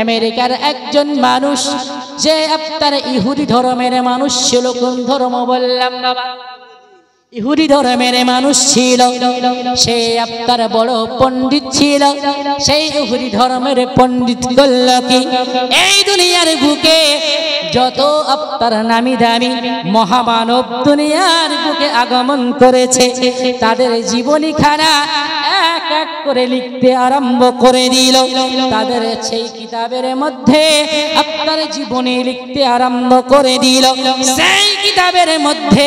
আমেরিকার একজন মানুষ যে আপনার ইহুদি ধর্মের মানুষ ছিল। কোন ধর্ম বললাম বাবা? ইহুদি ধর্মের মানুষ ছিল। সে আপনার বড় পণ্ডিত ছিল। সেই ইহুদি ধর্মের পণ্ডিত করল কি, এই দুনিয়ার বুকে যত আপনার নামি দামি মহামানব দুনিয়ার বুকে আগমন করেছে তাদের জীবনী খানা এক এক করে লিখতে আরম্ভ করে দিল। তাদের সেই কিতাবের মধ্যে আপনার জীবনী লিখতে আরম্ভ করে দিল। সেই কিতাবের মধ্যে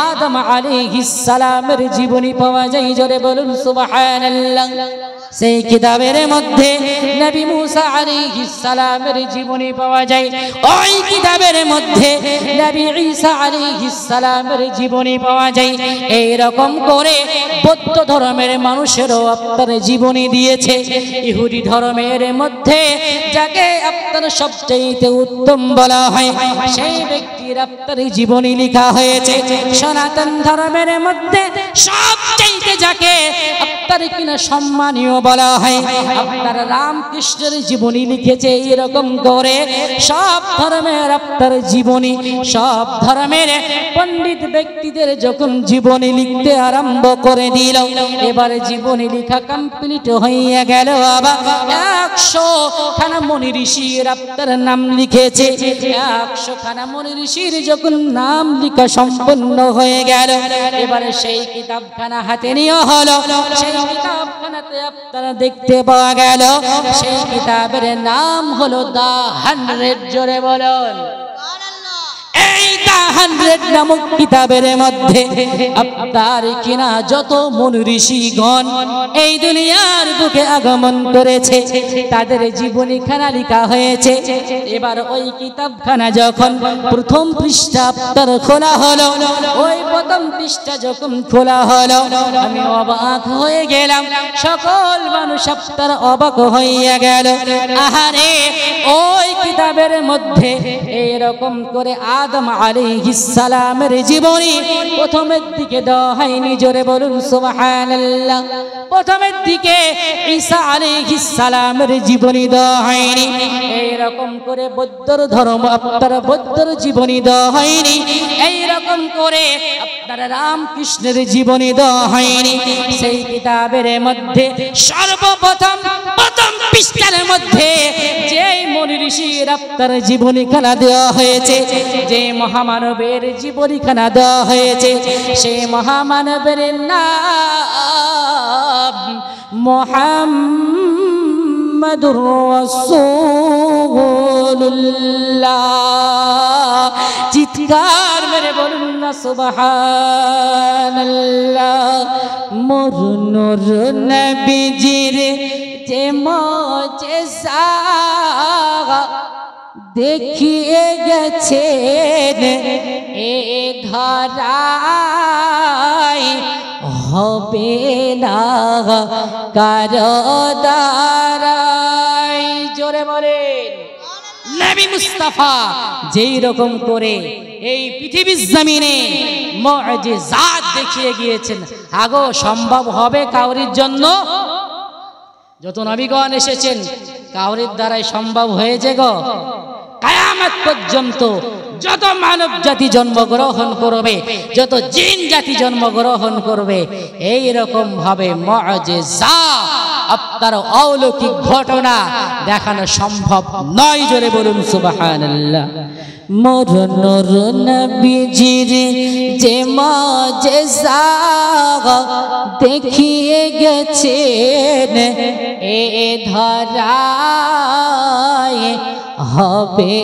আদম আলাইহিস সালামের জীবনী পাওয়া যায়। জোরে বলুন সুবহানাল্লাহ। সেই কিতাবের মধ্যে নবী মুসা আলাইহিস সালামের জীবনী পাওয়া যায়। ওই কিতাবের মধ্যে নবী ঈসা আলাইহিস সালামের জীবনী পাওয়া যায়। এই রকম করে বৌদ্ধ ধর্মের মানুষেরও আপনার জীবনী দিয়েছে। ইহুদি ধর্মের মধ্যে যাকে আপনার সবচেয়ে উত্তম বলা হয় সেই ব্যক্তির আপনার জীবনী লেখা হয়েছে। সনাতন ধর্মের মধ্যে সবচেয়ে যাকে আপনার কিনা সম্মানীয় বলা হয় আপনার রামকৃষ্ণের জীবনী লিখেছে। এরকম করে সব ধর্মের আপনার জীবনী, সব ধর্মের পণ্ডিত ব্যক্তিদের যখন জীবনী লিখতে আরম্ভ করে দিল, এবারে জীবনী লেখা কমপ্লিট হয়ে গেল। আবার 100 খানা মুনি ঋষির আপনার নাম লিখেছে। 100 খানা মুনি ঋষির যখন নাম লেখা সম্পন্ন হয়ে গেল, এবারে সেই কিতাবখানা হাতে নিয়ে হলো। সেই কিতাবখানাতে আপনারা দেখতে পাওয়া গেল সেই কিতাবের নাম হলো দা 100। জোরে বলুন। এই দা 100 নামক কিতাবের মধ্যে আপনার কিনা যত মুনি ঋষিগণ এই দুনিয়ার বুকে আগমন করেছে তাদের জীবনীখানা লেখা হয়েছে। এবার ওই কিতাবখানা যখন প্রথম পৃষ্ঠা আপনার খোলা হলো, ওই প্রথম পৃষ্ঠা যখন খোলা হলো আমি অবাক হয়ে গেলাম। সকল মানুষ আপনার অবাক হইয়া গেল। আহারে, ওই কিতাবের মধ্যে এরকম করে আদম আলাইহিস সালামের জীবনী প্রথমের দিকে দেওয়া হয়নি। জোরে বলুন সুবহানাল্লাহ। প্রথমের দিকে ঈসা আলাইহিস সালামের জীবনী দেওয়া হয়নি। এইরকম করে বৌদ্ধর ধর্ম আপনার বৌদ্ধর জীবনী দেওয়া হয়নি। এইরকম করে আপনার রামকৃষ্ণের জীবনী দেওয়া হয়নি। সেই কিতাবের মধ্যে সর্বপ্রথম প্রথম পৃষ্ঠার মধ্যে যে মুনি ঋষির আপনার জীবনীখানা দেওয়া হয়েছে, যে মহামানবের জীবনীখানা দেওয়া হয়েছে, সেই মহামানবের নাম মুহাম্মাদুর রাসূলুল্লাহ। চিৎকার মেরে বলুন না সুবহানাল্লাহ। মোর নূর নবীজির যে মুজিজা দেখিয়ে গেছেন এ ধরায়, হবে না কারো দ্বারাই। জোরে বলেন। নবী মুস্তাফা যেই রকম করে এই পৃথিবীর জমিনে মুজিজাত দেখিয়ে গিয়েছেন, আগো সম্ভব হবে কাউরির জন্য? যত নবীগণ এসেছেন কাউরির দ্বারাই সম্ভব হয়েছে গো? কিয়ামত পর্যন্ত যত মানব জাতি জন্মগ্রহণ করবে, যত জিন জাতি জন্মগ্রহণ করবে, এই রকম ভাবে মুজিজা আপনার অলৌকিক ঘটনা দেখানো সম্ভব নয়। জোরে বলুন সুবহানাল্লাহ। মোর নূর নবীজির যে মুজিজা দেখিয়ে গেছেন এ ধরায়, হবে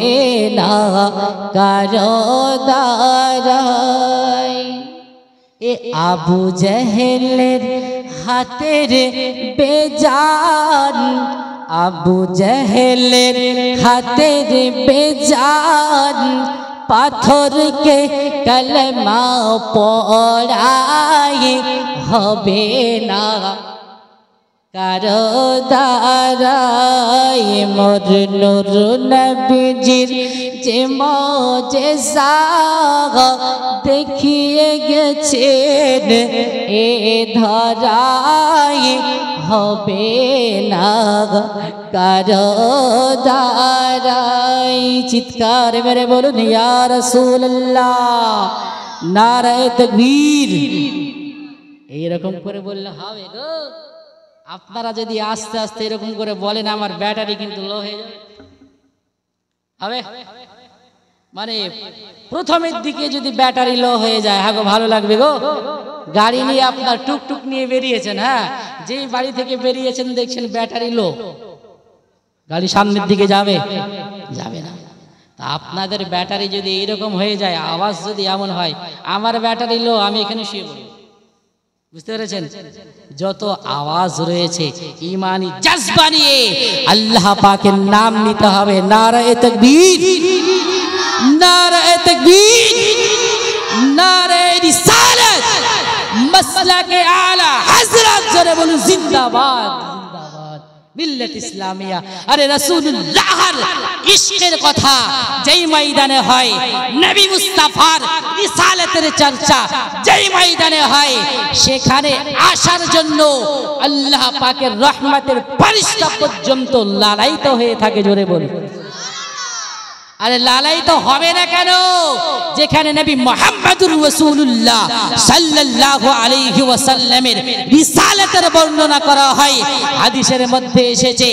না কারো দ্বারাই। এ আবু জেহেলের হাতের বেজান, আবু জেহেলের হাতের বেজান পাথরকে কলমা পড়াই, হবে না কারো দ্বারাই। মোর নূর নবীজির যে মুজিজা দেখিয়ে গেছেন এ ধরায়, হবে না কারো দ্বারাই। চিৎকার মেরে বলুন ইয়া রাসূলুল্লাহ, নারায়ে তাকবীর। এইরকম করে বললে হবে গো। আপনারা যদি আস্তে আস্তে এরকম করে বলেন আমার ব্যাটারি কিন্তু লো হয়ে যাবে, হবে? মানে প্রথমের দিকে যদি ব্যাটারি লো হয়ে যায়, হ্যাঁ গো ভালো লাগবে গো। গাড়ি নিয়ে আপনার টুকটুক নিয়ে বেরিয়েছেন, হ্যাঁ, যেই বাড়ি থেকে বেরিয়েছেন দেখছেন ব্যাটারি লো, গাড়ি সামনের দিকে যাবে? যাবে না। তা আপনাদের ব্যাটারি যদি এইরকম হয়ে যায়, আওয়াজ যদি এমন হয়, আমার ব্যাটারি লো, আমি এখানে শুয়ে পড়ি। বুঝতে পেরেছেন? যত আওয়াজ রয়েছে ঈমানি জজবা নিয়ে আল্লাহ পাকের নাম নিতে হবে। নারায়ে তাকবীর, নারায়ে তাকবীর, নারায়ে রিসালাত, মাসলাকে আলা হযরত, জোরে বলুন জিন্দাবাদ, জিন্দাবাদ মিল্লাত ইসলামিয়া। আরে রাসূলুল্লাহর ইশকের কথা যেই ময়দানে হয়, নবী মুস্তাফার রিসালাতের চর্চা যেই ময়দানে হয়, সেখানে আসার জন্য আল্লাহ পাকের রহমতের ফেরেশতা পর্যন্ত লালায়িত হয়ে থাকে। জোরে বলুন। আরে লালায়িত হবে না কেন? যেখানে নবী মুহাম্মদুর রাসূলুল্লাহ সাল্লাল্লাহু আলাইহি ওয়াসাল্লামের রিসালাতের বর্ণনা করা হয়, হাদিসের মধ্যে এসেছে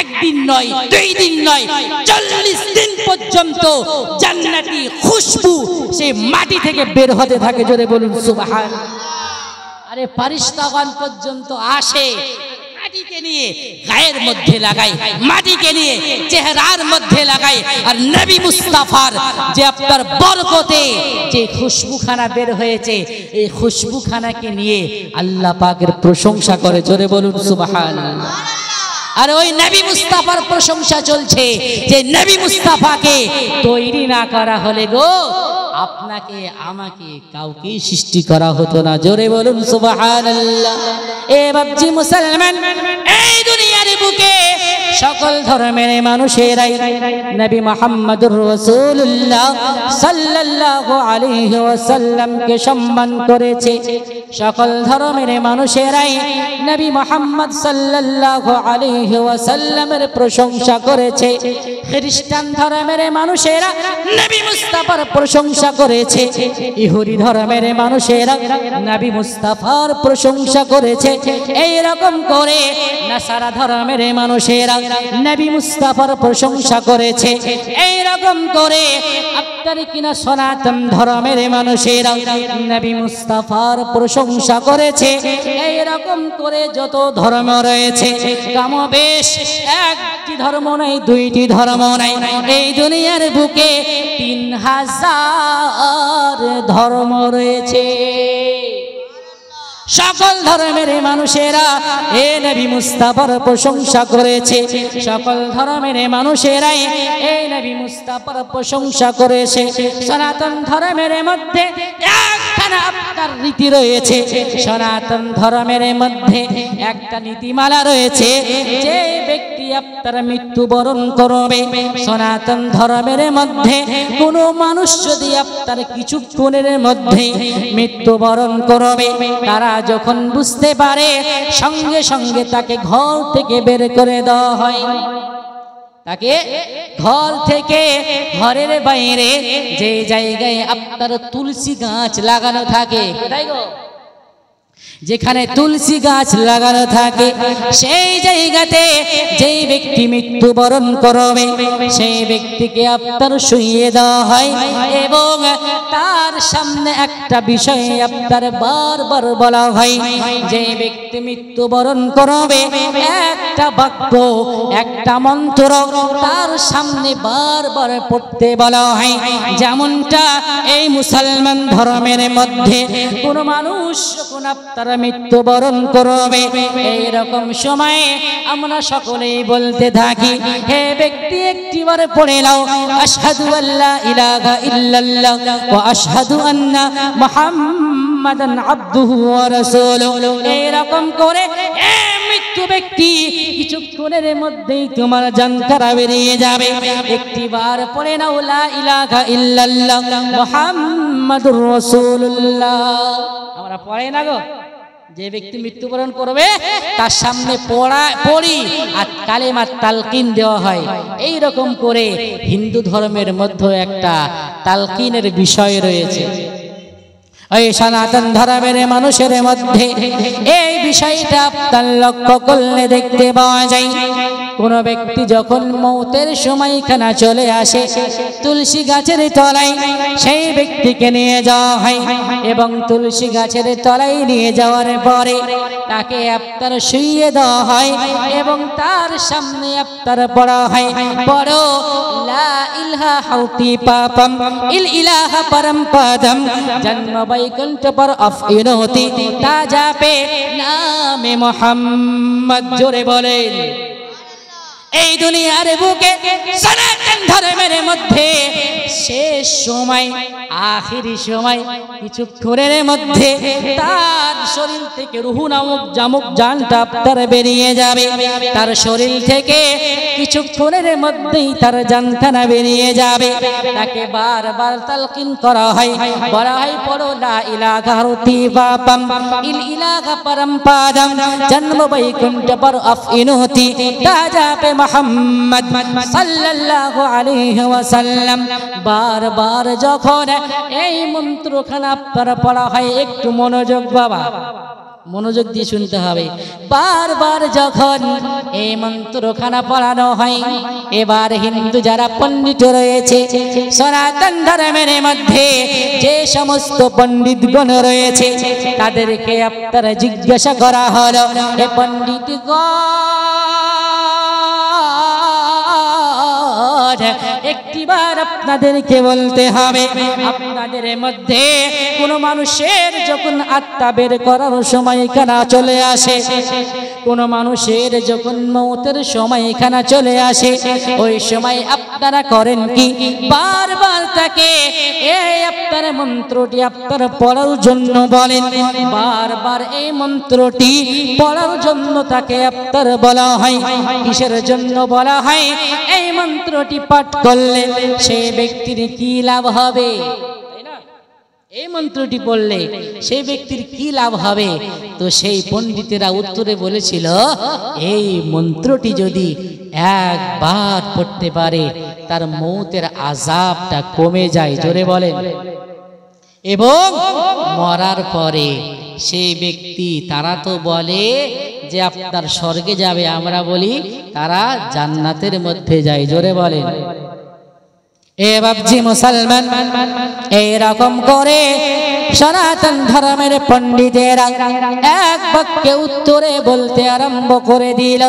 একদিন নয়, দুই দিন নয়, 40 দিন পর্যন্ত জান্নাতি খুশবু সেই মাটি থেকে বের হতে থাকে। জোরে বলুন সুবহানাল্লাহ। আরে ফেরেশতাগণ পর্যন্ত আসে, মাটিকে নিয়ে গায়ের মধ্যে লাগাই, মাটিকে নিয়ে চেহারার মধ্যে লাগাই, আর নবী মুস্তাফার যে আপনার বরকতে যে খুশবুখানা বের হয়েছে, এই খুশবুখানাকে নিয়ে আল্লাহ পাকের প্রশংসা করে। জোরে বলুন সুবহানাল্লাহ। আর ওই নবী মুস্তাফার প্রশংসা চলছে, যে নবী মুস্তাফাকে তৈরি না করা হলে গো আপনাকে আমাকে কাউকে সৃষ্টি করা হতো না। জোরে বলুন সুবহানাল্লাহ। এ বাপজি মুসলমান, এই দুনিয়ার বুকে সকল ধর্মের মানুষেরাই নবী মুহাম্মদুর রাসূলুল্লাহ সাল্লাল্লাহু আলাইহি ওয়াসাল্লামকে সম্মান করেছে। সকল ধর্মের মানুষেরাই নবী মুহাম্মদ সাল্লাল্লাহু আলাইহি ওয়াসাল্লামের প্রশংসা করেছে। খ্রিস্টান ধর্মের মানুষেরা নবী মুস্তাফার প্রশংসা করেছে, ইহুদি ধর্মের মানুষেরা নবী মুস্তাফার প্রশংসা করেছে। এই রকম করে নাসারা ধর্মের মানুষেরা নবী মুস্তাফার প্রশংসা করেছে। এই রকম করে আপনার কিনা সনাতন ধর্মের মানুষেরা নবী মুস্তাফার প্রশংসা করেছে। এই রকম করে যত ধর্ম রয়েছে, কমবেশ একটি ধর্ম নাই, দুইটি ধর্ম নাই, এই দুনিয়ার বুকে 3000 ধর্ম রয়েছে। সকল ধর্মের মানুষেরা এ নবী মুস্তাফার প্রশংসা করেছে। সকল ধর্মের মানুষেরাই এই নবী মুস্তাফার প্রশংসা করেছে। সনাতন ধর্মের মধ্যে একখানা আপনার রীতি রয়েছে, সনাতন ধর্মের মধ্যে একটা নীতিমালা রয়েছে, যে ব্যক্তি আপনার মৃত্যুবরণ করবে, সনাতন ধর্মের মধ্যে কোনো মানুষ যদি আপনার কিছুক্ষণের মধ্যে মৃত্যুবরণ করবে, তারা যখন বুঝতে পারে সঙ্গে সঙ্গে তাকে ঘর থেকে বের করে দেওয়া হয়। তাকে ঘর থেকে ঘরের বাইরে যে জায়গায় আপনার তুলসী গাছ লাগানো থাকে, কোথায় গো? যেখানে তুলসী গাছ লাগানো থাকে, সেই জায়গাতে যেই ব্যক্তি মৃত্যুবরণ করবে, সেই ব্যক্তিকে আপনার শুইয়ে দেওয়া হয় এবং তার সামনে একটা বিষয় আপনার বারবার বলা হয়, যে ব্যক্তি মৃত্যুবরণ করবে একটা বাক্য, একটা মন্ত্র তার সামনে বারবার পড়তে বলা হয়। যেমনটা এই মুসলমান ধর্মের মধ্যে কোন মানুষ যখন আপনার মৃত্যুবরণ করবে, এইরকম সময়ে আমরা সকলেই বলতে থাকি, হে ব্যক্তি একটিবার পড়ে নাও আশহাদু আল্লা ইলাহা ইল্লাল্লাহ ওয়া আশহাদু আন্না মুহাম্মাদান আবদুহু ওয়া রাসূলুহু। এইরকম করে মৃত্যু ব্যক্তি কিছুক্ষণের মধ্যেই তোমার জান খারা বেরিয়ে যাবে। একটিবার পড়ে নাও লা ইলাহা ইল্লাল্লাহ মুহাম্মাদুর রাসূলুল্লাহ। আমরা পড়ে না গো? যে ব্যক্তি মৃত্যুবরণ করবে তার সামনে পড়ি আর কালেমা তালকিন দেওয়া হয়। এই রকম করে হিন্দু ধর্মের মধ্যে একটা তালকিনের বিষয় রয়েছে। ওই সনাতন ধর্মের মানুষের মধ্যে এই বিষয়টা আপনার লক্ষ্য করলে দেখতে পাওয়া যায়, কোন ব্যক্তি যখন মৌতের সময়খানা চলে আসে তুলসী গাছের তলায় সেই ব্যক্তিকে নিয়ে যাওয়া হয় এবং তুলসী গাছের তলায় নিয়ে যাওয়ার পরে তাকে আপনার শুইয়ে দেওয়া হয় এবং তার সামনে আপনার পড়া হয়, পড়ো লা ইলাহা হাউতি পাপম ইল ইলাহা পরম পদম জন্ম বৈকুণ্ঠ পর আফইনতি তাজা পে নামে মোহাম্মদ। জোরে বলেন। এই দুনিয়ার বুকে সনাতন ধর্মের মধ্যে শেষ সময় আখিরি সময় কিছুক্ষণের মধ্যে তার শরীর থেকে রুহু নামক জামুক জানটা আপনার বেরিয়ে যাবে। তার শরীর থেকে কিছুক্ষণের মধ্যেই তার জানখানা বেরিয়ে যাবে। তাকে বারবার তালকিন করা হয়, বলা হয় পড়ো লা ইলাহা হাউতি পাপম ইল ইলাহা পরম পদম জন্ম বৈকুণ্ঠ পর আফইনতি তাজা পে মোহাম্মদ সাল্লাল্লাহু আলাইহি ওয়াসাল্লাম। বারবার যখন এই মন্ত্রখানা আপনার পড়া হয়, একটু মনোযোগ বাবা, মনোযোগ দিয়ে শুনতে হবে। বারবার যখন এই মন্ত্রখানা পড়ানো হয়, এবার হিন্দু যারা পণ্ডিত রয়েছে সনাতন ধর্মের মধ্যে যে সমস্ত পণ্ডিতগণ রয়েছে তাদেরকে আপনারা জিজ্ঞাসা করা হলো, এ পণ্ডিতগণ একটিবার আপনাদেরকে বলতে হবে, আপনাদের মধ্যে কোন মানুষের যখন আত্মা বের করার সময়খানা চলে আসে, কোন মানুষের যখন মৌতের সময়খানা চলে আসে, ওই সময় আপনারা করেন কি? বারবার তাকে এই আপনার মন্ত্রটি আপনারা পড়ার জন্য বলেন, বারবার এই মন্ত্রটি পড়ার জন্য তাকে আপনার বলা হয়। কিসের জন্য বলা হয়? এই মন্ত্রটি পাঠ করলে সেই ব্যক্তির কি লাভ হবে? এই মন্ত্রটি পড়লে সেই ব্যক্তির কি লাভ হবে? তো সেই পণ্ডিতেরা উত্তরে বলেছিল, এই মন্ত্রটি যদি একবার পড়তে পারে তার মৌতের আযাবটা কমে যায়। জোরে বলেন। এবং মরার পরে সেই ব্যক্তি, তারা তো বলে যে আপনার স্বর্গে যাবে, আমরা বলি তারা জান্নাতের মধ্যে যায়। জোরে বলেন। এ বাবজি মুসলমান, এইরকম করে সনাতন ধর্মের পণ্ডিতেরা এক বাক্যে উত্তরে বলতে আরম্ভ করে দিল,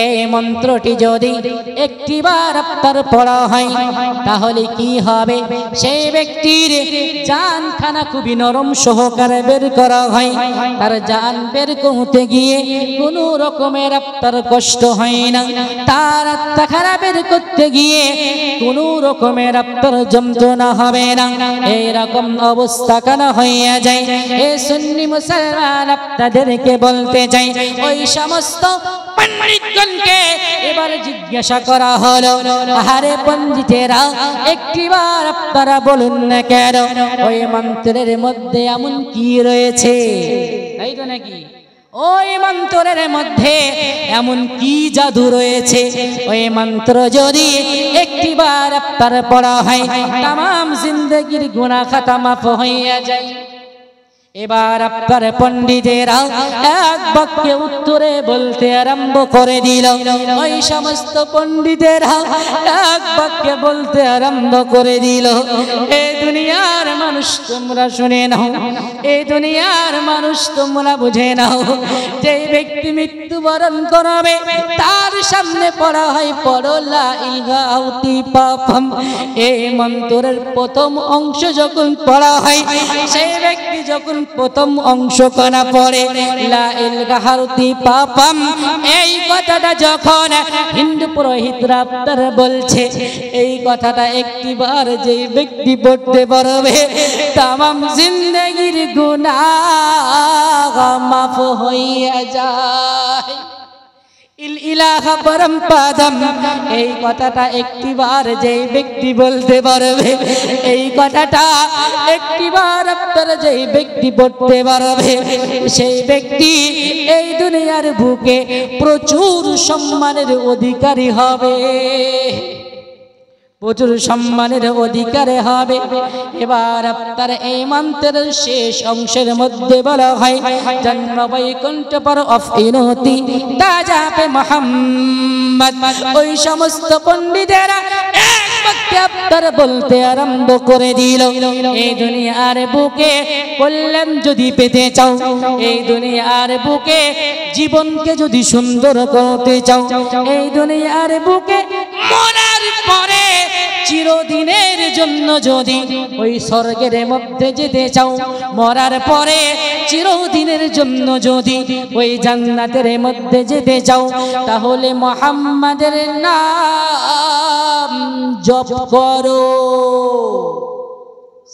এই মন্ত্রটি যদি একটিবার আপনার পড়া হয় তাহলে কি হবে? সেই ব্যক্তির জানখানা খুবই নরম সহকারে বের করা হয়, তার জান বের করতে গিয়ে কোনো রকমের আপনার কষ্ট হয় না, তার আত্মাখানা বের করতে গিয়ে কোনো রকমের আপনার যন্ত্রণা হবে না। এইরকম অবস্থা কেন হইয়া যায়? এ সুন্নি মুসলমান আপনাদেরকে বলতে চাই, ওই সমস্ত পণ্ডিতগণকে এবার জিজ্ঞাসা করা হলো, আরে পণ্ডিতেরা একটিবার আপনারা বলুন না কেন ওই মন্ত্রের মধ্যে এমন কি রয়েছে? তাই তো নাকি? ওই মন্ত্রের মধ্যে এমন কি জাদু রয়েছে? ওই মন্ত্র যদি একটিবার আপনার পড়া হয় তামাম জিন্দগির গুনাহ খাতা মাফ হইয়া যায়। এবার আপনার পণ্ডিতেরা এক বাক্যে উত্তরে বলতে আরম্ভ করে দিল, ওই সমস্ত পণ্ডিতেরা এক বাক্যে বলতে আরম্ভ করে দিল, এই দুনিয়ার মানুষ তোমরা শুনে নাও, এই দুনিয়ার মানুষ তোমরা বুঝে নাও, যে ব্যক্তি মৃত্যুবরণ করবে তার সামনে পড়া হয় পড়ো লা ইলাহা হাউতি পাপম। এই মন্ত্রের প্রথম অংশ যখন পড়া হয়, সেই ব্যক্তি যখন প্রথম অংশ কানা পড়ে লা ইলাহা হাউতি পাপম, এই কথাটা যখন হিন্দু পুরোহিতরা আপনার বলছে, এই কথাটা একটিবার যে ব্যক্তি পড়তে পারবে তামাম জিন্দগির গুনাহ মাফ হইয়া যায়। ইলাহা পরমপদম, এই কথাটা একটিবার যেই ব্যক্তি বলতে পারবে, এই কথাটা একটিবার আপনারা যেই ব্যক্তি পড়তে পারবে, সেই ব্যক্তি এই দুনিয়ার বুকে প্রচুর সম্মানের অধিকারী হবে, প্রচুর সম্মানের অধিকারে হবে। এবার আপনার এই মন্ত্রের শেষ অংশের মধ্যে বলা হয় জন্ম বৈকুণ্ঠ পর অফিনতি তাজাপে মোহাম্মদ। ওই সমস্ত পণ্ডিতেরা এক বাক্যে আপনার বলতে আরম্ভ করে দিল, এই দুনিয়ার বুকে বললেন যদি পেতে চাও, এই দুনিয়ার বুকে জীবনকে যদি সুন্দর করতে চাও, এই দুনিয়ার বুকে মরার পরে চিরদিনের জন্য যদি ওই স্বর্গের মধ্যে যেতে চাও, মরার পরে চিরদিনের জন্য যদি ওই জান্নাতের মধ্যে যেতে চাও, তাহলে মুহাম্মাদের নাম জপ করো।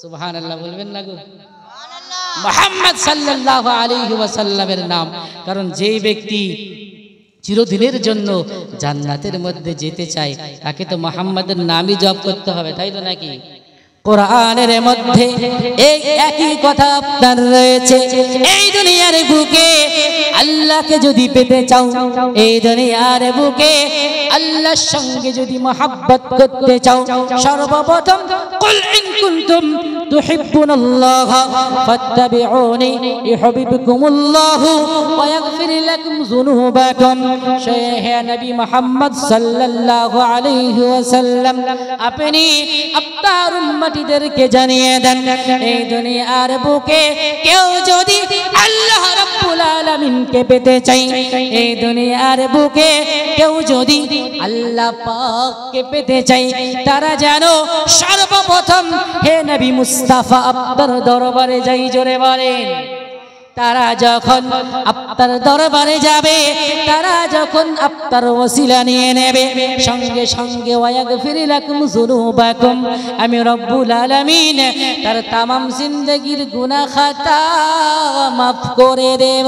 সুবহানাল্লাহ বলবেন না গো? মুহাম্মদ সাল্লাল্লাহু আলাইহি ওয়াসাল্লামের নাম। কারণ যেই ব্যক্তি চিরদিনের জন্য জান্নাতের মধ্যে যেতে চায়, তাকে তো মুহাম্মাদের নামই জপ করতে হবে, তাই তো নাকি? কোরআনের মধ্যে এই একই কথা আপনার রয়েছে। এই দুনিয়ার বুকে আল্লাহকে যদি পেতে চাও, এই দুনিয়ার বুকে আল্লাহর সঙ্গে যদি মহব্বত করতে চাও, সর্বপ্রথম কুল ইন কুনতুম তুহিব্বুনাল্লাহ ফাত্তাবিউনি ইউহিব্বুকুমুল্লাহ ওয়া ইয়াগফির লাকুম যুনুবাকুম। হে নবী মুহাম্মদ সাল্লাল্লাহু আলাইহি ওয়াসাল্লাম, আপনি আপনার উম্মতিদেরকে জানিয়ে দেন, এই দুনিয়ার বুকে কেউ যদি আল্লাহ রাব্বুল আলামিনকে পেতে চাই, এই দুনিয়ার বুকে কেউ যদি আল্লাহ পাককে পেতে চাই, তারা যেন সর্বপ্রথম হে নবী মুস্তাফা আপনার দরবারে যাই। জোরে বলেন। তারা যখন আপনার দরবারে যাবে, তারা যখন আপনার ওসিলা নিয়ে নেবে, সঙ্গে সঙ্গে ওয়াগফির লাকুম যুনুবাকুম, আমি রব্বুল আলামিন তার তামাম জিন্দেগীর গুনাহ খাতা মাফ করে দেব।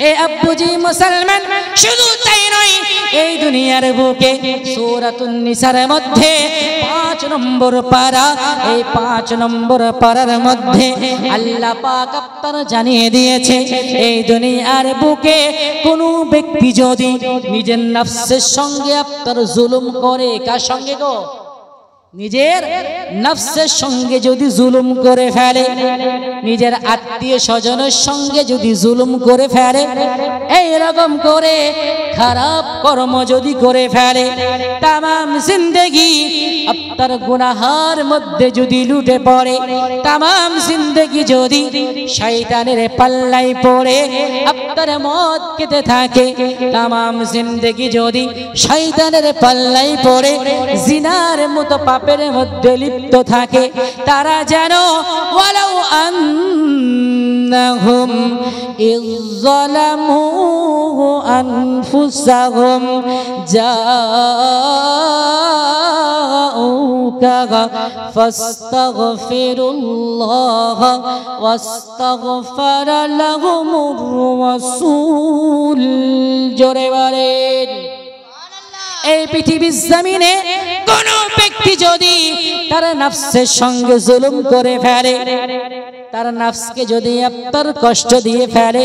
এ আব্বুজি মুসলমান, শুধু তাই নয়, এই দুনিয়ার বুকে সূরাতুন নিসার মধ্যে 5 নম্বর পারা, এই 5 নম্বর পারার মধ্যে আল্লাহ পাক আপনারা জানিয়ে দিয়েছে, এই দুনিয়ার বুকে কোন ব্যক্তি যদি নিজের নফসের সঙ্গে আপনার জুলুম করে, কার সঙ্গে গো? নিজের নফসের সঙ্গে যদি জুলুম করে ফেলে, নিজের আত্মীয় স্বজনের সঙ্গে যদি জুলুম করে ফেলে, এই রকম করে খারাপ কর্ম যদি করে ফেলে, তামাম জিন্দেগি আপনার গুনাহের মধ্যে যদি লুটে পড়ে, তামাম জিন্দেগি যদি শয়তানের পাল্লায় পড়ে আপনার মদ খেতে থাকে, তামাম জিন্দেগি যদি শয়তানের পাল্লায় পড়ে জিনার মতো পাপের মধ্যে লিপ্ত থাকে, তারা যেন ওয়ালাউ আন্নাহুম ইযলামু আনফুসাহুম জাউকা ফাস্তাগফিরুল্লাহ ওয়াস্তাগফারা লাহুমুর রাসূল। জোরে বলেন। এই পৃথিবীর জমিনে কোন ব্যক্তি যদি তার নফসের সঙ্গে জুলুম করে ফেলে, তার নফসকে যদি আপনার কষ্ট দিয়ে ফেলে,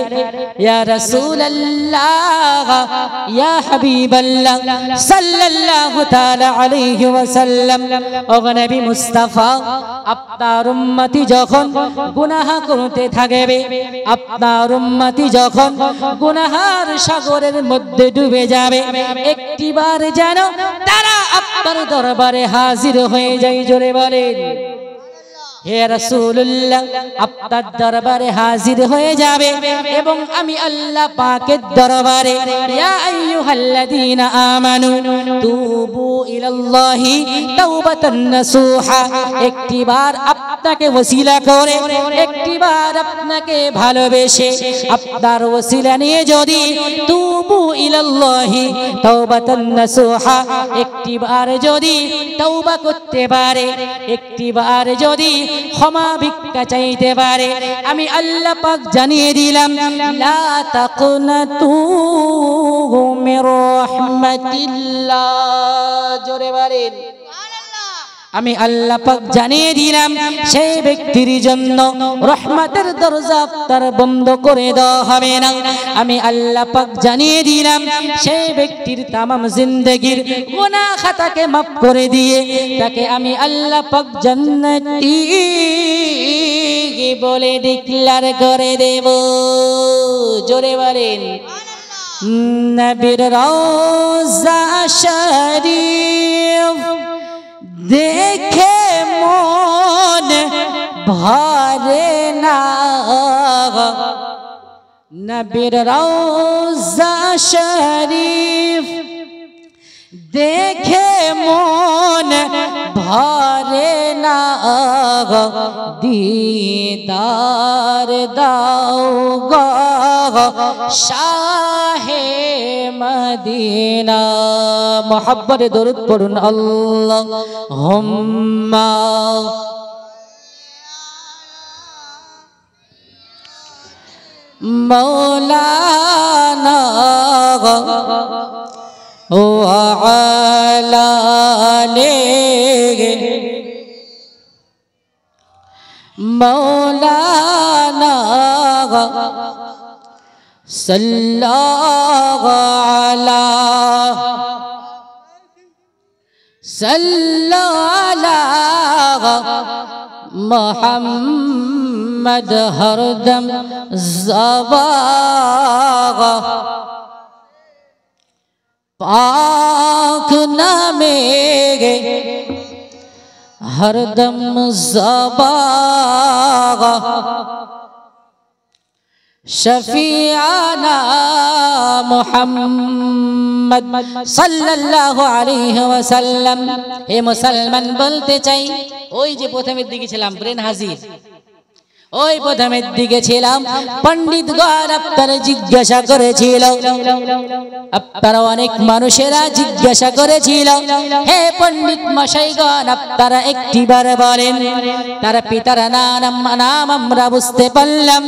ইয়া রাসূলুল্লাহ ইয়া হাবিবাল্লাহ সাল্লাল্লাহু তাআলা আলাইহি ওয়াসাল্লাম, ও নবী মুস্তাফা, আপনার উম্মতি যখন গুনাহ করতে থাকবে, আপনার উম্মতি যখন গুনাহের সাগরের মধ্যে ডুবে যাবে, একটিবার যেন তারা আপনার দরবারে হাজির হয়ে যায়। জোরে বলেন। হে রাসূলুল্লাহ, আপনার দরবারে হাজির হয়ে যাবে এবং আমি আল্লাহ পাকের দরবারে ইয়া আইয়ুহাল্লাযীনা আমানু তুবু ইলাল্লাহি তাওবাতান নাসুহা, একটিবার আপনাকে ওসিলা করে, একটিবার আপনাকে ভালোবেসে, আপনার ওসিলা নিয়ে যদি তুবু ইলাল্লাহি তাওবাতান নাসুহা, একটিবার যদি তওবা করতে পারে, একটিবার যদি ক্ষমা ভিক্ষা চাইতে পারে, আমি আল্লাহ পাক জানিয়ে দিলাম লা তাকনাতু মির রাহমাতিল্লাহ। জোরে বলেন আমি আল্লাহ পাক জানিয়ে দিলাম সেই ব্যক্তির জন্য রহমতের দরজা তার বন্ধ করে দেওয়া হবে না। আমি আল্লাহ পাক জানিয়ে দিলাম সেই ব্যক্তির তামাম জিন্দেগির গুনাহ খাতাকে মাফ করে দিয়ে তাকে আমি আল্লাহ পাক জান্নাতি বলে ডিক্লার করে দেব। জোরে বলেন নবীর রওজা শরীফ দেখে মন ভরে না, নবীর রওজা শরীফ দেখে মন ভরে না, দিদার দাও গো শাহে মদিনা। মোহাব্বতে দরুদ পড়ুন আল্লাহুম্মা মৌলানা ওয়া আলা আলিহি মৌলানা সাল্লাল্লাহু আলা মুহাম্মদ হরদম ज़बाग़ पाक नामे हरदम ज़बाग़ शफीआना मुहम्मद सल्लल्लाहु अलैहि वसल्लम। हे मुसलमान बोलते चाই ওই যে প্রথমের দিকে ছিলাম ব্রেন হাজির, ওই প্রথমের দিকে ছিলাম পণ্ডিতগণ আপনারা জিজ্ঞাসা করেছিল, আপনারা অনেক মানুষেরা জিজ্ঞাসা করেছিল হে পণ্ডিত মশাইগণ আপনারা একটিবার বলেন তার পিতার নাম আমরা বুঝতে পারলাম,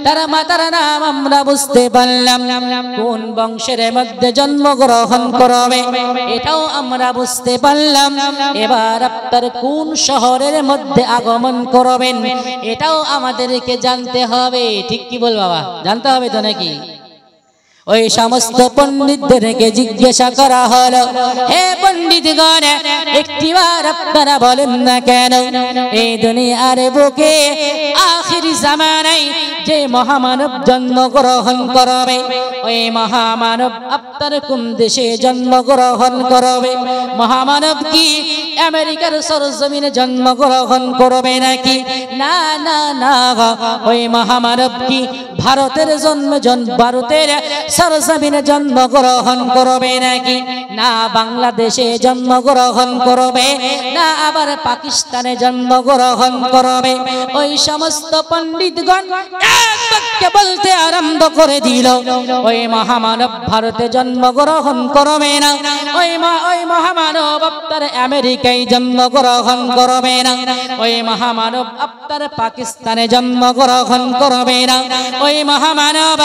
তার মাতার নাম আমরা বুঝতে পারলাম, কোন বংশের মধ্যে জন্মগ্রহণ করবে এটাও আমরা বুঝতে পারলাম, এবার আপনার কোন শহরের মধ্যে আগমন করবেন এটাও আমাদেরকে জানতে হবে। ঠিক কি বল বাবা, জানতে হবে তো নাকি? ওই সমস্ত পণ্ডিতদেরকে জিজ্ঞাসা করা হলো হে পণ্ডিতগণ একটিবার আপনারা বলেন না কেন এই দুনিয়ার বুকে আখিরি জামানায় যে মহামানব জন্মগ্রহণ করবে ওই মহামানব আপনার কোন দেশে জন্মগ্রহণ করবে? মহামানব কি আমেরিকার সরজমিনে জন্মগ্রহণ করবে নাকি? না না না, ওই মহামানব কি ভারতের ভারতের সরজমিনে জন্মগ্রহণ করবে নাকি? না বাংলাদেশে জন্মগ্রহণ করবে, না আবার পাকিস্তানে জন্মগ্রহণ করবে। ওই সমস্ত পণ্ডিতগণ এক বাক্যে বলতে আরম্ভ করে দিল ওই মহামানব ভারতে জন্মগ্রহণ করবে না, ওই মহামানব আপনার আমেরিকায় জন্মগ্রহণ করবে না, ওই মহামানব আপনার পাকিস্তানে জন্মগ্রহণ করবে না, ওই মহামানব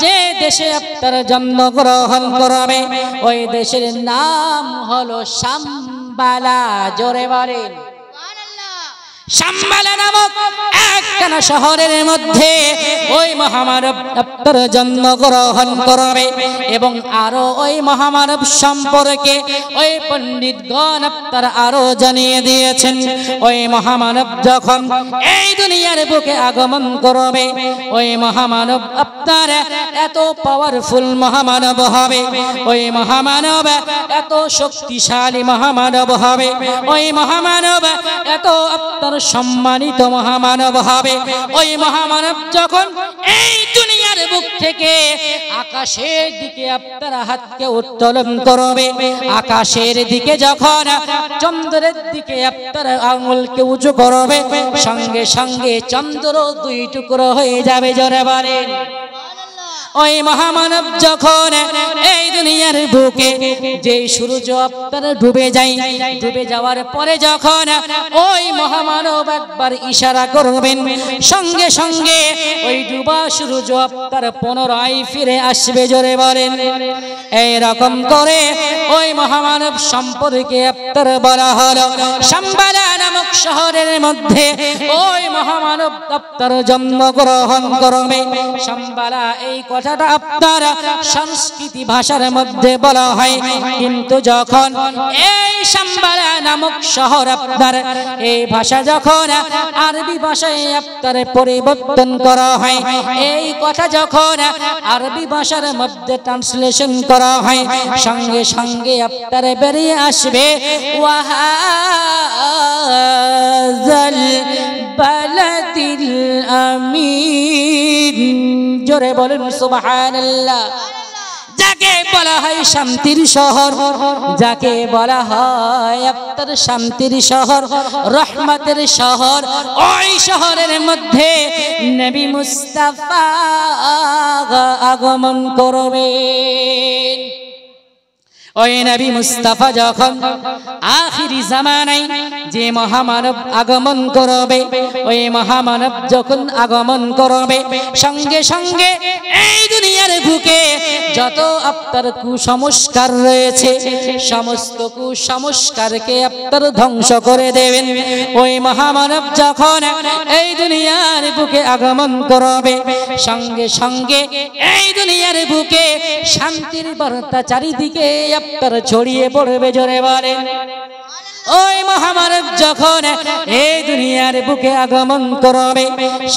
যে দেশে আপনার জন্মগ্রহণ করবে ওই দেশের নাম হলো শাম্বালা। জোরে বলেন শাম্বালা নামক একখানা শহরের মধ্যে ওই মহামানব আপনার জন্মগ্রহণ করবে। এবং আরো ওই মহামানব সম্পর্কে ওই পণ্ডিতগণ আপনার আরো জানিয়ে দিয়েছেন ওই মহামানব যখন এই দুনিয়ার বুকে আগমন করবে ওই মহামানব আপনার এত পাওয়ারফুল মহামানব হবে, ওই মহামানব এত শক্তিশালী মহামানব হবে, ওই মহামানব এত আপনার সম্মানিত মহামানব হবে। ওই মহামানব যখন এই দুনিয়ার বুক থেকে আকাশের দিকে আপনার হাতকে উত্তোলন করবে, আকাশের দিকে যখন চন্দ্রের দিকে আপনার আঙুলকে উঁচু করবে সঙ্গে সঙ্গে চন্দ্র দুই টুকরো হয়ে যাবে। জোরে বলেন ওই মহামানব যখন এই দুনিয়ার বুকে যে সূর্য আপনার ডুবে যায়, ডুবে যাওয়ার পরে যখন ওই মহামানব একবার ইশারা করবেন, সঙ্গে সঙ্গে ওই ডুবা সূর্য আপনার পুনরায় ফিরে আসবে। জোরে বলেন। এইরকম করে ওই মহামানব সম্পর্কে আপনার বলা হলো শাম্বালা নামক শহরের মধ্যে ওই মহামানব আপনার জন্মগ্রহণ করবে। শাম্বালা এই কথাটা আপনার সংস্কৃতি ভাষার মধ্যে বলা হয়, কিন্তু যখন এই শাম্বালা নামক শহর আপনার এই ভাষা যখন আরবি ভাষায় আপনার পরিবর্তন করা হয়, এই কথা যখন আরবি ভাষার মধ্যে ট্রান্সলেশন করা হয়, সঙ্গে সঙ্গে আপনার বেরিয়ে আসবে ওয়াহাযাল বালাদিল আমিন। জোরে বলেন সুবহানাল্লাহ। যাকে বলা হয় শান্তির শহর, যাকে বলা হয় আপনার শান্তির শহর, রহমতের শহর, ওই শহরের মধ্যে নবী মুস্তাফা আগমন করবেন। ওই নবী মুস্তাফা যখন আখিরি জামানায় যে মহামানব আগমন করবে, ওই মহামানব যখন আগমন করবে, সঙ্গে সঙ্গে এই দুনিয়ার বুকে যত আপনার কুসংস্কার রয়েছে সমস্ত কুসংস্কারকে আপনার ধ্বংস করে দেবেন। ওই মহামানব যখন এই দুনিয়ার বুকে আগমন করবে, সঙ্গে সঙ্গে এই দুনিয়ার বুকে শান্তির বার্তা চারিদিকে আপনার ছড়িয়ে পড়বে। জোরে বলেন। ওই মহামানব যখন এই দুনিয়ার বুকে আগমন করবে,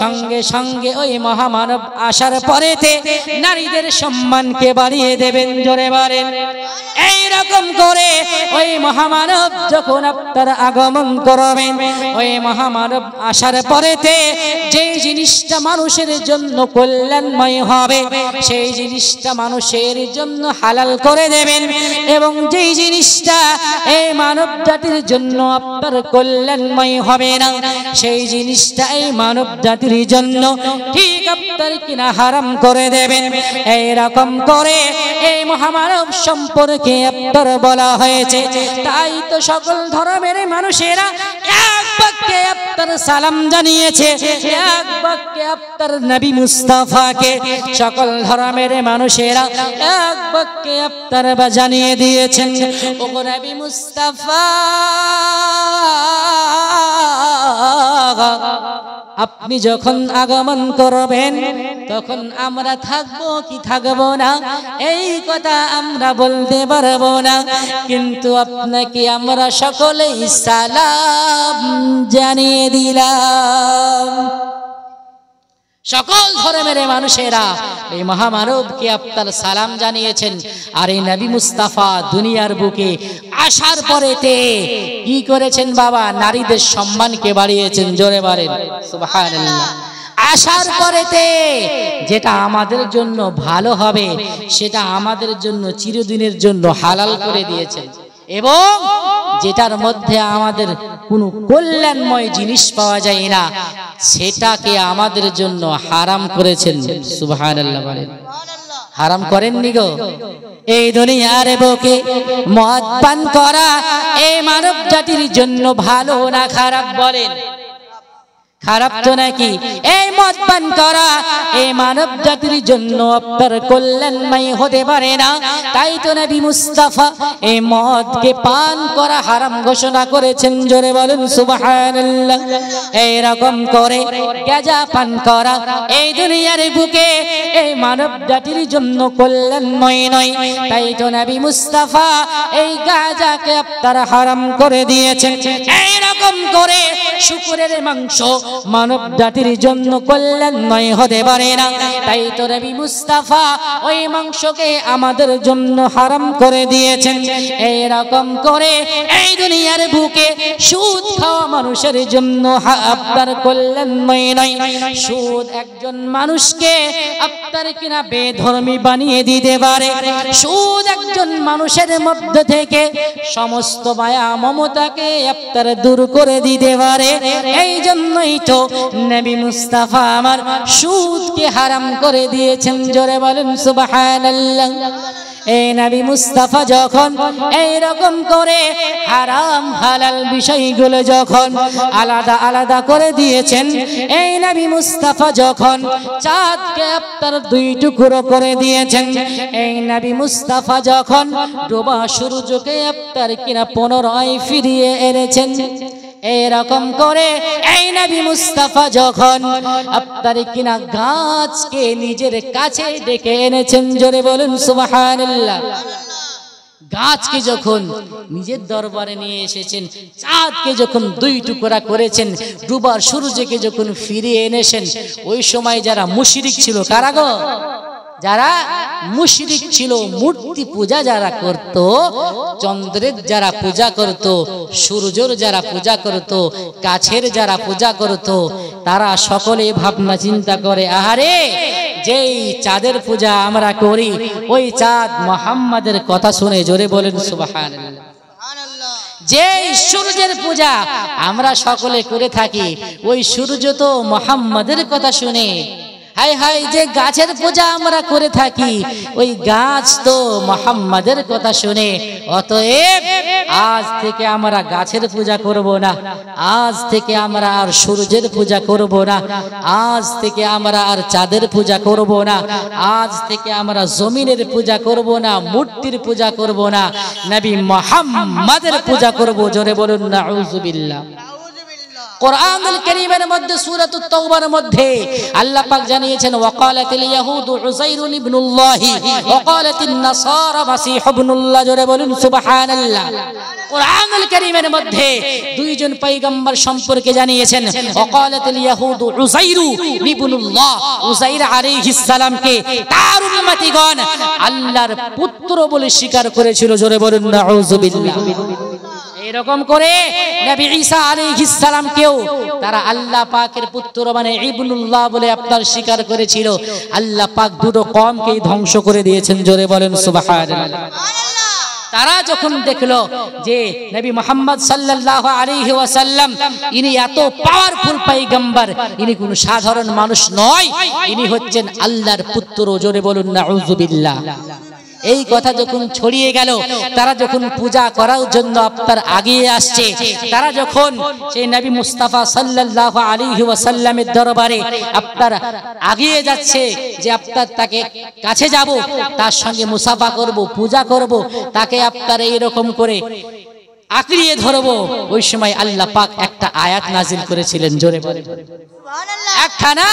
সঙ্গে সঙ্গে ওই মহামানব আসার পরেতে নারীদের সম্মানকে বাড়িয়ে দেবেন। জোরে বলেন। এই রকম করে ওই মহামানব যখন আপনার আগমন করবেন, ওই মহামানব আসার পরেতে যে জিনিসটা মানুষের জন্য কল্যাণময় হবে সেই জিনিসটা মানুষের জন্য হালাল করে দেবেন, এবং যেই জিনিসটা এই মানব জাতির জন্য আপনার কল্যাণময় হবে না সেই জিনিসটা এই মানব জাতির জন্য ঠিক আপনার কিনা হারাম করে দেবেন। এই রকম করে এই মহামানব সম্পর্কে আপনার বলা হয়েছে। তাই তো সকল ধর্মের মানুষেরা এক বাক্যে আপনার সালাম জানিয়েছে, এক বাক্যে আপনার নবী মুস্তাফাকে সকল ধর্মের মানুষেরা এক বাক্যে আপনার জানিয়ে দিয়েছেন, ও নবী মুস্তাফা আপনি যখন আগমন করবেন তখন আমরা থাকবো কি থাকবো না এই কথা আমরা বলতে পারবো না, কিন্তু আপনাকে আমরা সকলেই সালাম জানিয়ে দিলাম। সকল ধর্মের মানুষেরা এই মহামানবকে আপনার সালাম জানিয়েছেন। আর এই নবী মুস্তাফা দুনিয়ার বুকে আসার পরেতে কি করেছেন বাবা? নারীদের সম্মানকে বাড়িয়েছেন। জোরে বলেন সুবহানাল্লাহ। আসার পরেতে যেটা আমাদের জন্য ভালো হবে সেটা আমাদের জন্য চিরদিনের জন্য হালাল করে দিয়েছেন, এবং যেটার মধ্যে আমাদের কোনো কল্যাণময় জিনিস পাওয়া যায় না সেটাকে আমাদের জন্য হারাম করেছেন। সুবহানাল্লাহ বলেন। হারাম করেননি গো? এই দুনিয়ার বুকে মদ পান করা এই মানব জাতির জন্য ভালো না খারাপ? বলেন। খারাপ তো নাকি? এই মদ পান করা এই মানব জাতির জন্য আপনার কল্যাণময় হতে পারে না। তাই তো নবী মুস্তাফা এই মদকে পান করা হারাম ঘোষণা করেছেন। জোরে বলেন সুবহানাল্লাহ। এই রকম করে গাঁজা পান করা এই দুনিয়ার বুকে এই মানব জাতির জন্য কল্যাণময় নয়। তাই তো নবী মুস্তাফা এই গাঁজাকে আপনার হারাম করে দিয়েছেন। এই রকম করে শুকরের মাংস মানব জাতির জন্য কল্যাণময় হতে পারে না। তাই তো নবী মুস্তাফা ওই মাংসকে আমাদের জন্য হারাম করে দিয়েছেন। এই রকম করে এই দুনিয়ার বুকে সুদ খাওয়া মানুষের জন্য আপনার কল্যাণময় নয়। সুদ একজন মানুষকে আপনার আপনার কিনা বেধর্মী বানিয়ে দিতে পারে। সুদ একজন মানুষের মধ্যে থেকে সমস্ত মায়া মমতাকে আপনার দূর করে দিতে পারে। এই জন্যই তো নবী মুস্তাফা আমার সুদকে হারাম করে দিয়েছেন। জোরে বলেন সুবহানাল্লাহ। এই নবী মুস্তাফা যখন এই রকম করে হারাম হালাল বিষয়গুলো যখন আলাদা আলাদা করে দিয়েছেন, এই নবী মুস্তাফা যখন চাঁদকে আপনার দুই টুকরো করে দিয়েছেন, এই নবী মুস্তাফা যখন ডোবা সূর্যকে আপনার কিনা পুনরায় ফিরিয়ে এনেছেন, এরকম করে এই নবী মুস্তাফা যখন আপনার কিনা গাছকে নিজের কাছে ডেকে এনেছেন। জোরে বলুন সুবহানাল্লাহ। গাছকে যখন নিজের দরবারে নিয়ে এসেছেন, চাঁদকে যখন দুই টুকরা করেছেন, ডুবার সূর্যকে যখন ফিরিয়ে এনেছেন, ওই সময় যারা মুশরিক ছিল, কারা গো? যারা মুশরিক ছিল, মূর্তি পূজা যারা করত, চন্দ্রের যারা পূজা করত, সূর্যের যারা পূজা করত, গাছের যারা পূজা করত, তারা সকলে ভাবনা চিন্তা করে, আহারে যেই চাঁদের পূজা আমরা করি, ওই চাঁদ মুহাম্মাদের কথা শুনে, জোরে বলেন সুবহানাল্লাহ। যেই সূর্যের পূজা আমরা সকলে করে থাকি, ওই সূর্য তো মুহাম্মাদের কথা শুনে। হাই হাই, যে গাছের পূজা আমরা করে থাকি, ওই গাছ তো মুহাম্মাদের কথা শুনে। অতএব আজ থেকে আমরা গাছের পূজা করব না, আজ থেকে আমরা আর সূর্যের পূজা করব না, আজ থেকে আমরা আর চাঁদের পূজা করব না, আজ থেকে আমরা জমিনের পূজা করব না, মূর্তির পূজা করব না, নবী মুহাম্মাদের পূজা করব। জোরে বলুন নাউযুবিল্লাহ। কোরআনুল কারীমের মধ্যে সূরাতুত তাওবার মধ্যে আল্লাহ পাক জানিয়েছেন, ওয়াকালাতিল ইয়াহুদু উযাইরুন ইবনুল্লাহ ওয়াকালাতিন নাসারা মাসীহ ইবনুল্লাহ। জোরে বলুন সুবহানাল্লাহ। কোরআনুল কারীমের মধ্যে দুইজন পয়গম্বর সম্পর্কে জানিয়েছেন, ওয়াকালাতিল ইয়াহুদু উযাইরু ইবনুল্লাহ, উযাইর আলাইহিস সালামকে তার উম্মতিগণ আল্লাহর পুত্র বলে স্বীকার করেছিল। জোরে বলুন নাউযুবিল্লাহ। এরকম করে নবী ঈসা আলাইহিস সালামকেও তারা আল্লাহ পাকের পুত্র মানে ইবনুল্লাহ বলে আপনার স্বীকার করেছিল। আল্লাহ পাক দুটো কওমকেই ধ্বংস করে দিয়েছেন। জোরে বলেন সুবহানাল্লাহ। তারা যখন দেখলো যে নবী মুহাম্মদ সাল্লাল্লাহু আলাইহি ওয়াসাল্লাম ইনি এত পাওয়ারফুল পয়গম্বর, ইনি কোনো সাধারণ মানুষ নয়, ইনি হচ্ছেন আল্লাহর পুত্র। জোরে বলুন নাউযুবিল্লাহ। এই কথা যখন ছড়িয়ে গেল, তারা যখন পূজা করার জন্য আপনার আগিয়ে আসছে, তারা যখন সেই নবী মুস্তাফা সাল্লাল্লাহু আলাইহি ওয়াসাল্লামের দরবারে আপনার আগিয়ে যাচ্ছে, যে আপনার তাকে কাছে যাব, তার সঙ্গে মুসাফা করব, পূজা করব, তাকে আপনার এইরকম করে আঁকড়িয়ে ধরবো, ওই সময় আল্লাহ পাক একটা আয়াত নাজিল করেছিলেন। জোরে বলেন সুবহানাল্লাহ। একখানা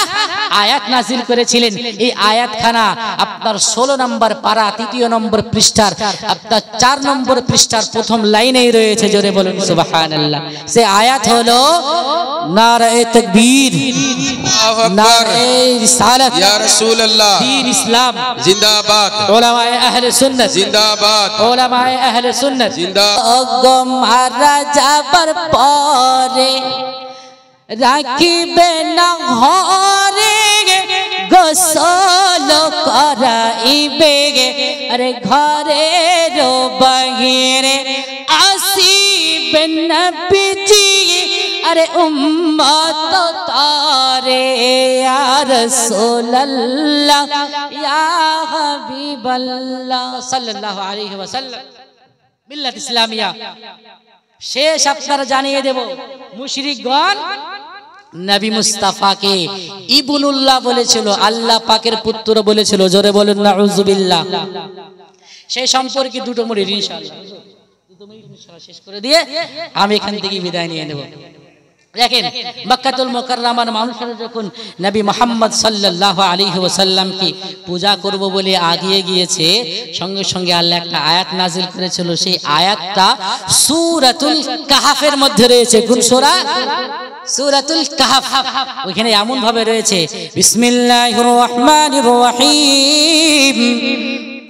আয়াত নাজিল করেছিলেন। এই আয়াতখানা আপনার 16 নম্বর পারা 3 নম্বর পৃষ্ঠার আপনার 4 নম্বর পৃষ্ঠার প্রথম লাইনেই রয়েছে। জোরে বলেন সুবহানাল্লাহ। সে আয়াত হলো, নারায়ে তাকবীর, নারায়ে রিসালাত, ইয়া রাসূলুল্লাহ, দ্বীন ইসলাম জিন্দাবাদ, উলামায়ে আহলে সুন্নাত জিন্দাবাদ, উলামায়ে আহলে সুন্নাত জিন্দাবাদ। মারা যাবার পরে রাখিবে না ঘরে, গোসল করাইবে, আরে ঘরের বাহিরে আসিবে নবীজি, আরে উম্মত তারে, ইয়া রাসূলুল্লাহ ইয়া হাবিবাল্লাহ সাল্লাল্লাহু আলাইহি ওয়াসাল্লাম। মিল্লাত ইসলামিয়া শেষ আপনারা জানিয়ে দেব, মুশরিকগণ নবী মুস্তাফাকে ইবনুল্লাহ বলেছিল, আল্লাহ পাকের পুত্র বলেছিল। জোরে বলেন নাউযুবিল্লাহ। সেই সম্পর্কে দুটো মিনিট ইনশাআল্লাহ শেষ করে দিয়ে আমি এখান থেকে বিদায় নিয়ে নেব। দেখেন, মক্কাতুল মুকাররমার মানুষেরা যখন নবী মুহাম্মদ সাল্লাল্লাহু আলাইহি ওয়াসাল্লামকে পূজা করব বলে আগিয়ে গিয়েছে, সঙ্গে সঙ্গে আল্লাহ একটা আয়াত নাজিল করেছিল। সেই আয়াতটা সূরাতুল কাহফের মধ্যে রয়েছে। কোন সূরা? সূরাতুল কাহফ। ওখানে এমন ভাবে রয়েছে, বিসমিল্লাহির রহমানির রহিম,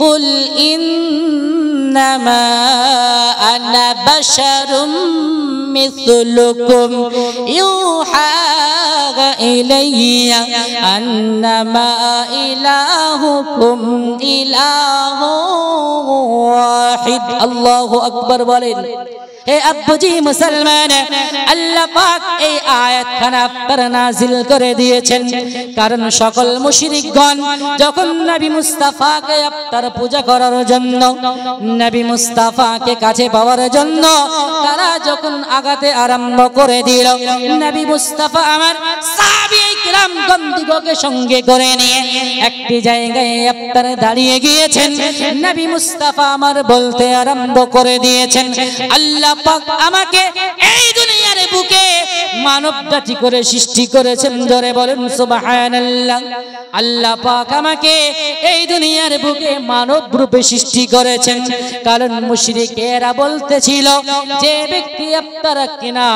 কুল ইন্নামা আনা বাশারুম মিসলুকুম ইউহা ইলাইয়া আন্নামা ইলাহুকুম ইলাহু ওয়াহিদ। আল্লাহু আকবার বলেন। হে আব্বুজি মুসলমান, আল্লাহ পাক এই আয়াতখানা আপনারা নাজিল করে দিয়েছেন কারণ সকল মুশরিকগণ যখন নবী মুস্তাফাকে আপনার পূজা করার জন্য, নবী মুস্তাফাকে কাছে পাওয়ার জন্য তারা যখন আগাতে আরম্ভ করে দিল, নবী মুস্তাফা আমার সাহাবায়ে কিরাম গণদিগকে সঙ্গে করে নিয়ে একটি জায়গায় আপনারা দাঁড়িয়ে গিয়েছেন। নবী মুস্তাফা আমার বলতে আরম্ভ করে দিয়েছেন, আল্লাহ পাক আমাকে এই দুনিয়ার বুকে মানব জাতি করে সৃষ্টি করেছেন। জোরে বলেন সুবহানাল্লাহ। আল্লাহ পাক আমাকে এই দুনিয়ার বুকে মানব রূপে সৃষ্টি করেছেন কারণ মুশরিকেরা বলতেছিল যে ব্যক্তি আপনার কিনা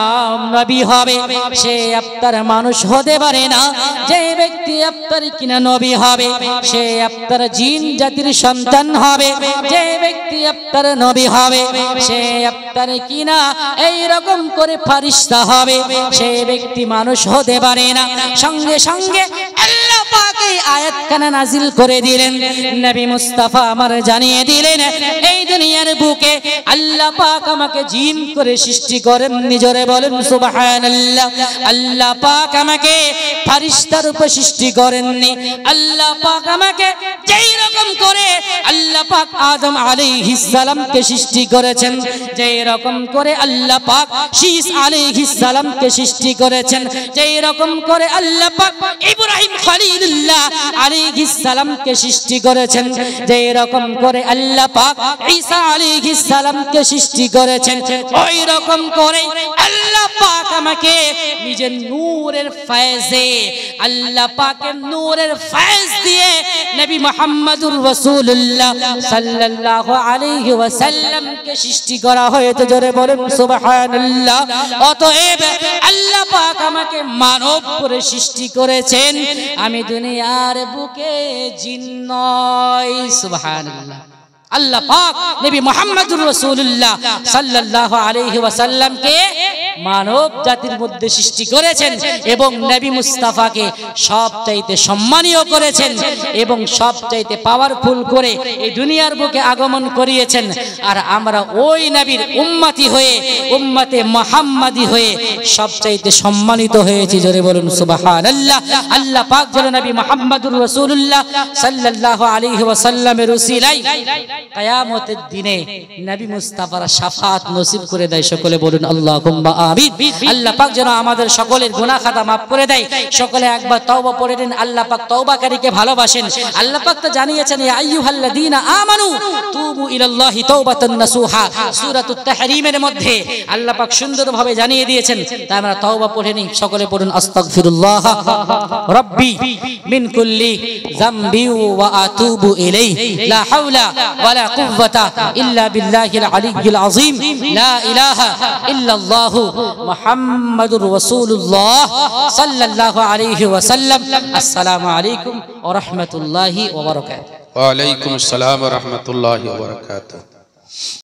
নবী হবে সে আপনার মানুষ হতে পারে না, যে ব্যক্তি আপনার কিনা নবী হবে সে আপনার জিন জাতির সন্তান হবে, যে ব্যক্তি আপনার নবী হবে সে আপনার কিনা এই রকম করে ফেরেশতা হবে, সে ব্যক্তি মানুষ হতে পারে না। সঙ্গে সঙ্গে আল্লাহ পাক এই আয়াতখানা নাজিল করে দিলেন। নবী মুস্তাফা আমার জানিয়ে দিলেন এই দুনিয়ার বুকে আল্লাহ পাক আমাকে জিন করে সৃষ্টি করেন। নিজরে বলেন সুবহানাল্লাহ। আল্লাহ পাক আমাকে ফেরেশতা রূপে সৃষ্টি করেননি। আল্লাহ পাক আমাকে যেই রকম করে আল্লাহ পাক আদম আলাইহিস সালামকে সৃষ্টি করেছেন, যেই রকম করে আল্লাহ পাক শীস আলাইহিস সালামকে সৃষ্টি করেছেন, যেই রকম করে আল্লাহ পাক ইব্রাহিম খলিলুল্লাহ আলাইহিস সালামকে সৃষ্টি করেছেন, যেই রকম করে আল্লাহ পাক ঈসা আলাইহিস সালামকে সৃষ্টি করেছেন, ওই রকম করে আল্লাহ পাক আমাকে নিজের নূরের ফয়েজে, আল্লাহ পাকের নূরের ফয়েজ দিয়ে নবী মুহাম্মদুর রাসূলুল্লাহ সাল্লাল্লাহু আলাইহি ওয়াসাল্লামকে সৃষ্টি করা হয়েছে। জোরে বলেন সুবহানাল্লাহ। অতএব আল্লাহ পাক আমাকে মানব করে সৃষ্টি করেছেন, আমি দুনিয়ার বুকে জিন নয়। সুবহানাল্লাহ। আল্লাহ পাক নবী মুহাম্মদুর রাসূলুল্লাহ সাল্লাল্লাহু আলাইহি ওয়াসাল্লামকে মানব জাতির মধ্যে সৃষ্টি করেছেন এবং নবী মুস্তাফাকে সবচাইতে সম্মানীয় করেছেন এবং সবচাইতে পাওয়ারফুল করে এই দুনিয়ার বুকে আগমন করিয়েছেন। আর আমরা ওই নবীর উম্মতি হয়ে, উম্মতে মুহাম্মাদি হয়ে সবচাইতে সম্মানিত হয়েছি। জোরে বলুন সুবহানাল্লাহ। আল্লাহ পাক যেন নবী মুহাম্মদুর রাসূলুল্লাহ সাল্লাল্লাহু আলাইহি ওয়াসাল্লামের উসিলায় কিয়ামতের দিনে নবী মুস্তাফার শাফাত নসিব করে দেয়। সকলে বলুন আল্লাহুম্মা আমিন। আল্লাহ পাক যেন আমাদের সকলের গুনাহ খাতা maaf করে দেয়। সকলে একবার তওবা পড়ে নিন। আল্লাহ পাক তওবাকারীকে ভালোবাসেন। আল্লাহ পাক তো জানিয়েছেন ইয়া আইয়ুহাল্লাযীনা আমানু তুবু ইলাল্লাহি তাওবাতান নাসুহা, সূরাতুত তাহরীমের মধ্যে আল্লাহ পাক সুন্দরভাবে জানিয়ে দিয়েছেন। তাই আমরা তওবা পড়ে নিই। সকলে পড়ুন আস্তাগফিরুল্লাহ রাব্বি মিন কুল্লি যামবি ওয়া আতুবু ইলাইহি লা হাওলা ওয়ালা কুওয়াতা ইল্লা বিল্লাহিল আলিয়্যিল আযীম লা ইলাহা ইল্লাল্লাহু মুহাম্মাদুর রাসূলুল্লাহ সাল্লাল্লাহু আলাইহি ওয়াসাল্লাম। আসসালামু আলাইকুম ওয়া রাহমাতুল্লাহি ওয়া বারাকাতুহু। ওয়া আলাইকুম আসসালাম ওয়া রাহমাতুল্লাহি ওয়া বারাকাতুহু।